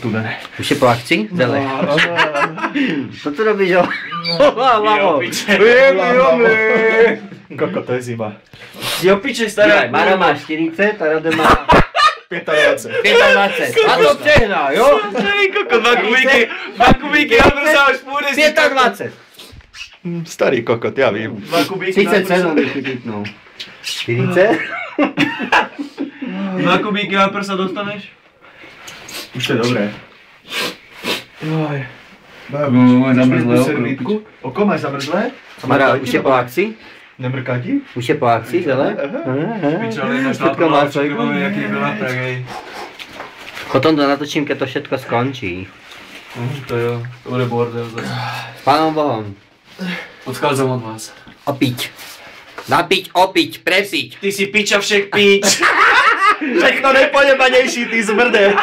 studené. Už je po akcii? Zele. Co tu robíš, jo? Lavo. Koko, to je zima. Si opiče stará. Mara má 40 a Rade má 25. 25. A to přehná, jo? Koko, 2 kubíky, já prsa už půjde si. 25. Starý kokot, já vím. 2 kubíky na 37 bych si typnul. 40? 2 kubíky na prsa dostaneš? Už to je dobré. Máš zamrzlé servítku. Oko máš zamrzlé? Mara, už je po akcii? Nemrká ti? Už je po akcii, Zele? Pičali, našla Všetko pro má láčky, svoj. jaký byla tragej. Potom to natočím, keď to všetko skončí. To jo, to bude bordel zase. S Pánom Bohom. Odchádzam od vás. Opiť. Napiť, opiť, presiť. Ty si piča však pič. Všechno nejpojebanější, ty zmrde.